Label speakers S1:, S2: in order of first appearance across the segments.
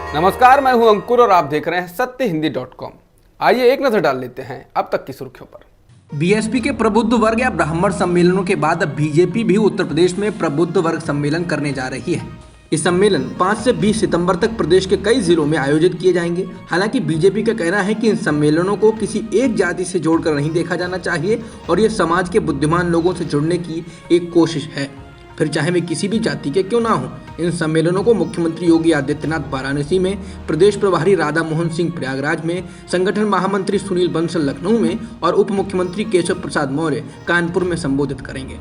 S1: नमस्कार, मैं हूं अंकुर और आप देख रहे हैं सत्यहिंदी.com। आइए एक नजर डाल लेते हैं अब तक की सुर्खियों पर।
S2: बीएसपी के प्रबुद्ध वर्ग या ब्राह्मण सम्मेलनों के बाद अब बीजेपी भी उत्तर प्रदेश में प्रबुद्ध वर्ग सम्मेलन करने जा रही है। ये सम्मेलन 5 से 20 सितंबर तक प्रदेश के कई जिलों में आयोजित किए जाएंगे। हालांकि बीजेपी का कहना है कि इन सम्मेलनों को किसी एक जाति से जोड़कर नहीं देखा जाना चाहिए और ये समाज के बुद्धिमान लोगों से जुड़ने की एक कोशिश है, फिर चाहे वे किसी भी जाति के क्यों ना हो। इन सम्मेलनों को मुख्यमंत्री योगी आदित्यनाथ वाराणसी में, प्रदेश प्रभारी राधा मोहन सिंह प्रयागराज में, संगठन महामंत्री सुनील बंसल लखनऊ में और उप मुख्यमंत्री केशव प्रसाद मौर्य कानपुर में संबोधित करेंगे।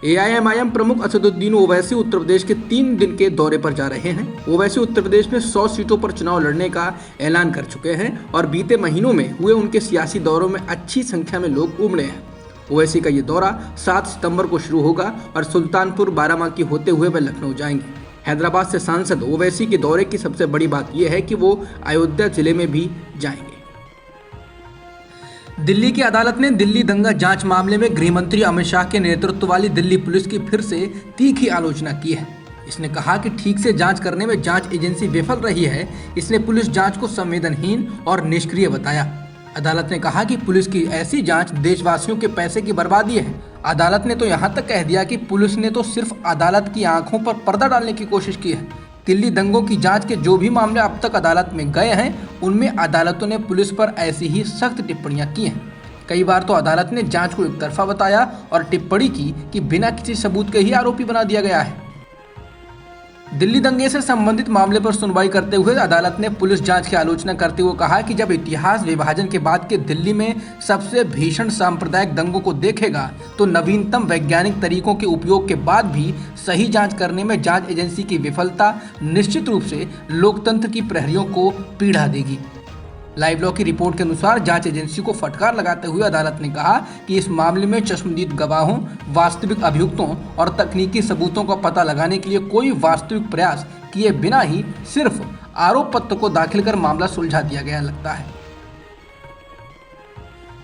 S2: एआईएमआईएम प्रमुख असदुद्दीन ओवैसी उत्तर प्रदेश के 3 दिन के दौरे पर जा रहे हैं। ओवैसी उत्तर प्रदेश में 100 सीटों पर चुनाव लड़ने का ऐलान कर चुके हैं और बीते महीनों में हुए उनके सियासी दौरों में अच्छी संख्या में लोग उमड़े हैं। ओवैसी का ये दौरा 7 सितंबर को शुरू होगा और सुल्तानपुर बाराबांकी होते हुए वे लखनऊ जाएंगे। हैदराबाद से सांसद ओवैसी के दौरे की सबसे बड़ी बात यह है कि वो अयोध्या जिले में भी जाएंगे। दिल्ली की अदालत ने दिल्ली दंगा जांच मामले में गृह मंत्री अमित शाह के नेतृत्व वाली दिल्ली पुलिस की फिर से तीखी आलोचना की है। इसने कहा कि ठीक से जांच करने में जांच एजेंसी विफल रही है। इसने पुलिस जांच को संवेदनहीन और निष्क्रिय बताया। अदालत ने कहा कि पुलिस की ऐसी जांच देशवासियों के पैसे की बर्बादी है। अदालत ने तो यहां तक कह दिया कि पुलिस ने तो सिर्फ अदालत की आंखों पर पर्दा डालने की कोशिश की है। दिल्ली दंगों की जांच के जो भी मामले अब तक अदालत में गए हैं, उनमें अदालतों ने पुलिस पर ऐसी ही सख्त टिप्पणियां की हैं। कई बार तो अदालत ने जांच को एकतरफा बताया और टिप्पणी की कि बिना किसी सबूत के ही आरोपी बना दिया गया है। दिल्ली दंगे से संबंधित मामले पर सुनवाई करते हुए अदालत ने पुलिस जांच की आलोचना करते हुए कहा कि जब इतिहास विभाजन के बाद के दिल्ली में सबसे भीषण सांप्रदायिक दंगों को देखेगा तो नवीनतम वैज्ञानिक तरीकों के उपयोग के बाद भी सही जांच करने में जांच एजेंसी की विफलता निश्चित रूप से लोकतंत्र की प्रहरियों को पीड़ा देगी। लाइव लॉ की रिपोर्ट के अनुसार जांच एजेंसी को फटकार लगाते हुए अदालत ने कहा कि इस मामले में चश्मदीद गवाहों, वास्तविक अभियुक्तों और तकनीकी सबूतों का पता लगाने के लिए कोई वास्तविक प्रयास किए बिना ही सिर्फ आरोप पत्र को दाखिल कर मामला सुलझा दिया गया लगता है।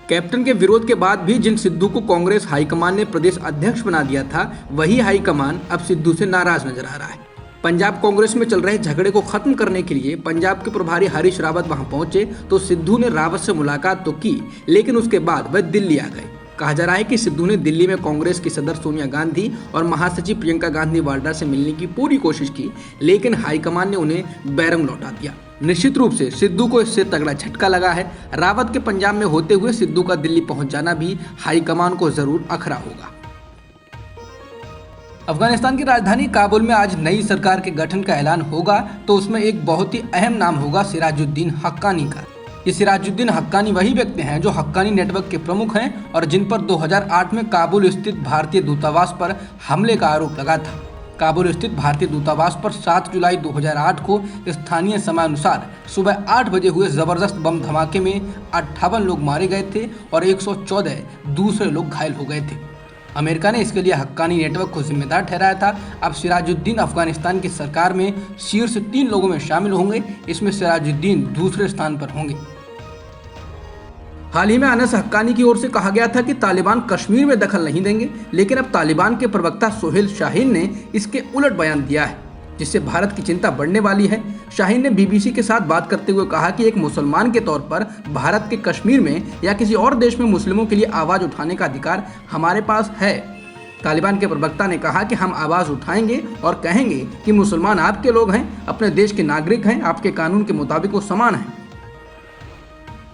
S2: कैप्टन के विरोध के बाद भी जिन सिद्धू को कांग्रेस हाईकमान ने प्रदेश अध्यक्ष बना दिया था, वही हाईकमान अब सिद्धू से नाराज नजर आ रहा है। पंजाब कांग्रेस में चल रहे झगड़े को खत्म करने के लिए पंजाब के प्रभारी हरीश रावत वहां पहुंचे तो सिद्धू ने रावत से मुलाकात तो की, लेकिन उसके बाद वह दिल्ली आ गए। कहा जा रहा है कि सिद्धू ने दिल्ली में कांग्रेस की सदर सोनिया गांधी और महासचिव प्रियंका गांधी वाड्रा से मिलने की पूरी कोशिश की, लेकिन हाईकमान ने उन्हें बैरंग लौटा दिया। निश्चित रूप से सिद्धू को इससे तगड़ा झटका लगा है। रावत के पंजाब में होते हुए सिद्धू का दिल्ली पहुंच जाना भी हाईकमान को जरूर अखरा होगा। अफगानिस्तान की राजधानी काबुल में आज नई सरकार के गठन का ऐलान होगा तो उसमें एक बहुत ही अहम नाम होगा सिराजुद्दीन हक्कानी का। ये सिराजुद्दीन हक्कानी वही व्यक्ति हैं जो हक्कानी नेटवर्क के प्रमुख हैं और जिन पर 2008 में काबुल स्थित भारतीय दूतावास पर हमले का आरोप लगा था। काबुल स्थित भारतीय दूतावास पर 7 जुलाई 2008 को स्थानीय समयानुसार सुबह 8 बजे हुए जबरदस्त बम धमाके में 58 लोग मारे गए थे और 114 दूसरे लोग घायल हो गए थे। अमेरिका ने इसके लिए हक्कानी नेटवर्क को जिम्मेदार ठहराया था। अब सिराजुद्दीन अफगानिस्तान की सरकार में शीर्ष 3 लोगों में शामिल होंगे। इसमें सिराजुद्दीन दूसरे स्थान पर होंगे। हाल ही में अनस हक्कानी की ओर से कहा गया था कि तालिबान कश्मीर में दखल नहीं देंगे, लेकिन अब तालिबान के प्रवक्ता सोहेल शाहीन ने इसके उलट बयान दिया है, जिससे भारत की चिंता बढ़ने वाली है। शाहीन ने बीबीसी के साथ बात करते हुए कहा कि एक मुसलमान के तौर पर भारत के कश्मीर में या किसी और देश में मुस्लिमों के लिए आवाज़ उठाने का अधिकार हमारे पास है। तालिबान के प्रवक्ता ने कहा कि हम आवाज़ उठाएंगे और कहेंगे कि मुसलमान आपके लोग हैं, अपने देश के नागरिक हैं, आपके कानून के मुताबिक वो समान हैं।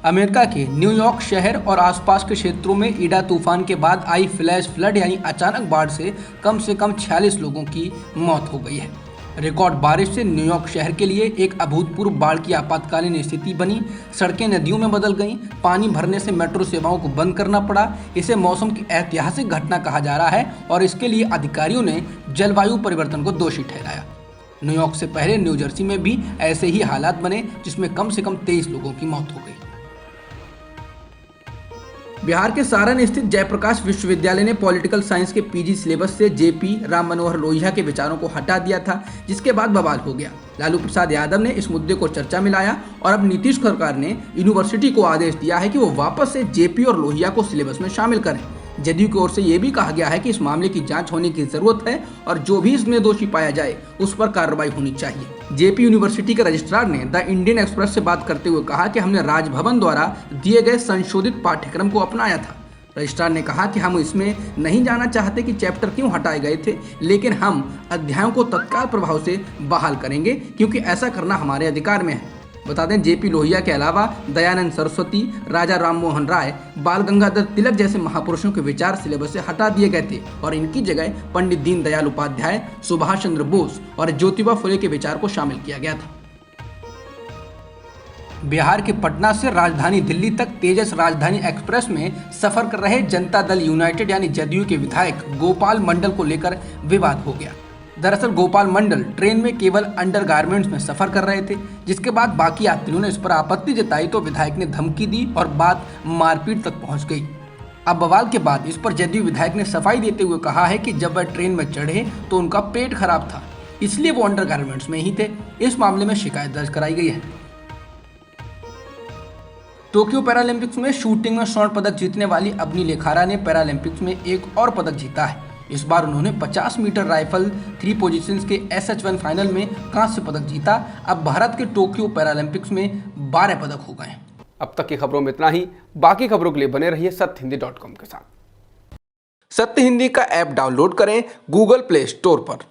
S2: अमेरिका के न्यूयॉर्क शहर और आसपास के क्षेत्रों में ईडा तूफान के बाद आई फ्लैश फ्लड यानी अचानक बाढ़ से कम 46 लोगों की मौत हो गई है। रिकॉर्ड बारिश से न्यूयॉर्क शहर के लिए एक अभूतपूर्व बाढ़ की आपातकालीन स्थिति बनी। सड़कें नदियों में बदल गईं, पानी भरने से मेट्रो सेवाओं को बंद करना पड़ा। इसे मौसम की ऐतिहासिक घटना कहा जा रहा है और इसके लिए अधिकारियों ने जलवायु परिवर्तन को दोषी ठहराया। न्यूयॉर्क से पहले न्यू जर्सी में भी ऐसे ही हालात बने, जिसमें कम से कम 23 लोगों की मौत हो गई। बिहार के सारण स्थित जयप्रकाश विश्वविद्यालय ने पॉलिटिकल साइंस के पीजी सिलेबस से जेपी राम मनोहर लोहिया के विचारों को हटा दिया था, जिसके बाद बवाल हो गया। लालू प्रसाद यादव ने इस मुद्दे को चर्चा में लाया और अब नीतीश सरकार ने यूनिवर्सिटी को आदेश दिया है कि वो वापस से जेपी और लोहिया को सिलेबस में शामिल करें। जदयू की ओर से ये भी कहा गया है कि इस मामले की जांच होने की जरूरत है और जो भी इसमें दोषी पाया जाए उस पर कार्रवाई होनी चाहिए। जेपी यूनिवर्सिटी के रजिस्ट्रार ने द इंडियन एक्सप्रेस से बात करते हुए कहा कि हमने राजभवन द्वारा दिए गए संशोधित पाठ्यक्रम को अपनाया था। रजिस्ट्रार ने कहा कि हम इसमें नहीं जाना चाहते कि चैप्टर क्यों हटाए गए थे, लेकिन हम अध्यायों को तत्काल प्रभाव से बहाल करेंगे क्योंकि ऐसा करना हमारे अधिकार में है। बता दें, जेपी लोहिया के अलावा दयानंद सरस्वती, राजा राम मोहन राय, बाल गंगाधर तिलक जैसे महापुरुषों के विचार सिलेबस से हटा दिए गए थे और इनकी जगह पंडित दीनदयाल उपाध्याय, सुभाष चंद्र बोस और ज्योतिबा फुले के विचार को शामिल किया गया था। बिहार के पटना से राजधानी दिल्ली तक तेजस राजधानी एक्सप्रेस में सफर कर रहे जनता दल यूनाइटेड यानी जदयू के विधायक गोपाल मंडल को लेकर विवाद हो गया। दरअसल गोपाल मंडल ट्रेन में केवल अंडरगारमेंट्स में सफर कर रहे थे, जिसके बाद बाकी यात्रियों ने इस पर आपत्ति जताई तो विधायक ने धमकी दी और बात मारपीट तक पहुंच गई। अब बवाल के बाद इस पर जदयू विधायक ने सफाई देते हुए कहा है कि जब वह ट्रेन में चढ़े तो उनका पेट खराब था, इसलिए वो अंडरगारमेंट्स में ही थे। इस मामले में शिकायत दर्ज कराई गई है। टोक्यो पैरालंपिक्स में शूटिंग में स्वर्ण पदक जीतने वाली अवनी लेखारा ने पैरालंपिक्स में एक और पदक जीता है। इस बार उन्होंने 50 मीटर राइफल 3 पोजीशंस के SH1 फाइनल में कांस्य पदक जीता। अब भारत के टोक्यो पैरालंपिक्स में 12 पदक हो गए।
S1: अब तक की खबरों में इतना ही। बाकी खबरों के लिए बने रहिए सत्यहिंदी.com के साथ।
S2: सत्य हिंदी का ऐप डाउनलोड करें गूगल प्ले स्टोर पर।